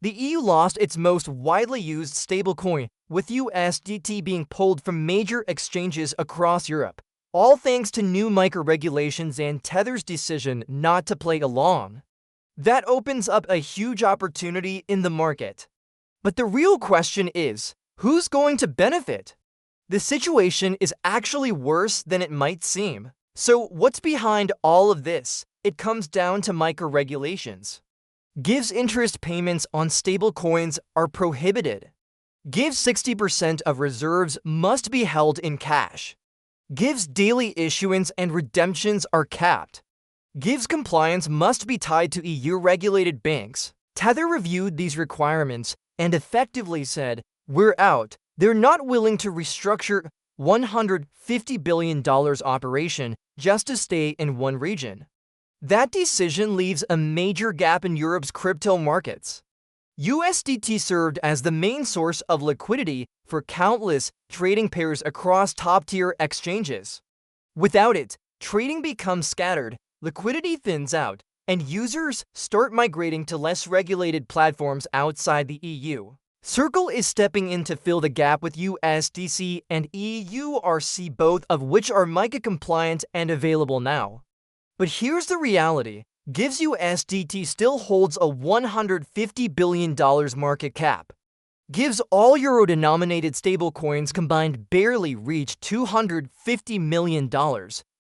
The EU lost its most widely used stablecoin, with USDT being pulled from major exchanges across Europe, all thanks to new MiCA regulations and Tether's decision not to play along. That opens up a huge opportunity in the market. But the real question is, who's going to benefit? The situation is actually worse than it might seem. So what's behind all of this? It comes down to MiCA regulations. Gives interest payments on stablecoins are prohibited. Gives 60% of reserves must be held in cash. Gives daily issuance and redemptions are capped. Gives compliance must be tied to EU-regulated banks. Tether reviewed these requirements and effectively said, "We're out." They're not willing to restructure $150 billion operation just to stay in one region. That decision leaves a major gap in Europe's crypto markets. USDT served as the main source of liquidity for countless trading pairs across top-tier exchanges. Without it, trading becomes scattered, liquidity thins out, and users start migrating to less regulated platforms outside the EU. Circle is stepping in to fill the gap with USDC and EURC, both of which are MiCA-compliant and available now. But here's the reality. Gives USDT still holds a $150 billion market cap. Gives all euro-denominated stablecoins combined barely reach $250 million.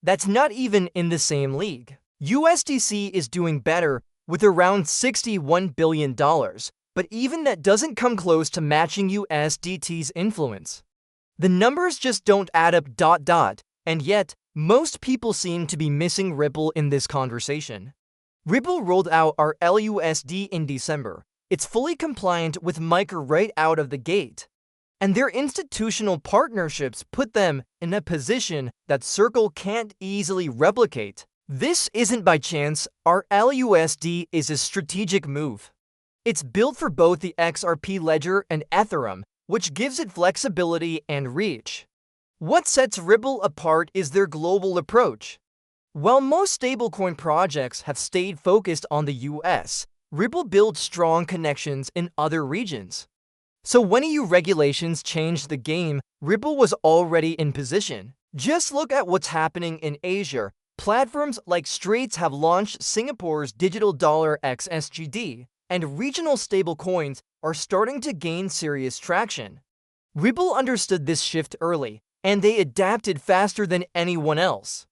That's not even in the same league. USDC is doing better with around $61 billion, but even that doesn't come close to matching USDT's influence. The numbers just don't add up. And yet, most people seem to be missing Ripple in this conversation. Ripple rolled out RLUSD in December. It's fully compliant with MiCA right out of the gate. And their institutional partnerships put them in a position that Circle can't easily replicate. This isn't by chance. RLUSD is a strategic move. It's built for both the XRP Ledger and Ethereum, which gives it flexibility and reach. What sets Ripple apart is their global approach. While most stablecoin projects have stayed focused on the US, Ripple built strong connections in other regions. So when EU regulations changed the game, Ripple was already in position. Just look at what's happening in Asia. Platforms like Straits have launched Singapore's digital dollar XSGD, and regional stablecoins are starting to gain serious traction. Ripple understood this shift early, and they adapted faster than anyone else.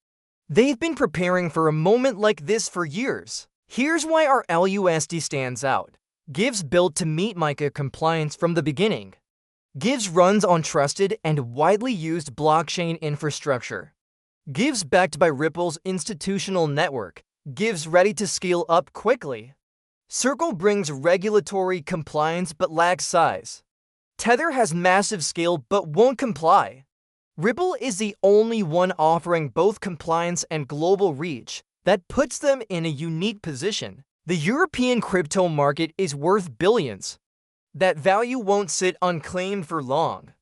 They've been preparing for a moment like this for years. Here's why RLUSD stands out. Gives built to meet MiCA compliance from the beginning. Gives runs on trusted and widely used blockchain infrastructure. Gives backed by Ripple's institutional network. Gives ready to scale up quickly. Circle brings regulatory compliance but lacks size. Tether has massive scale but won't comply. Ripple is the only one offering both compliance and global reach. That puts them in a unique position. The European crypto market is worth billions. That value won't sit unclaimed for long.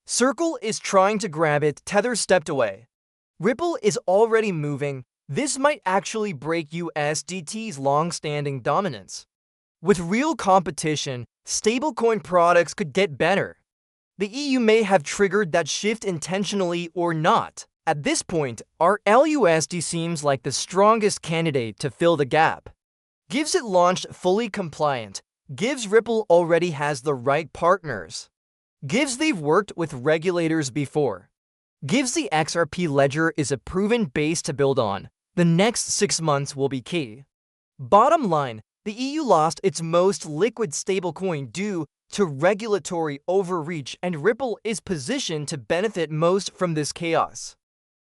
Circle is trying to grab it. Tether stepped away. Ripple is already moving. This might actually break USDT's long-standing dominance. With real competition, stablecoin products could get better. The EU may have triggered that shift intentionally or not. At this point, RLUSD seems like the strongest candidate to fill the gap. Gives it launched fully compliant. Gives Ripple already has the right partners. Gives they've worked with regulators before. Gives the XRP Ledger is a proven base to build on. The next 6 months will be key. Bottom line, the EU lost its most liquid stablecoin due to regulatory overreach, and Ripple is positioned to benefit most from this chaos.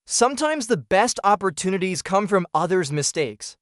Sometimes the best opportunities come from others' mistakes.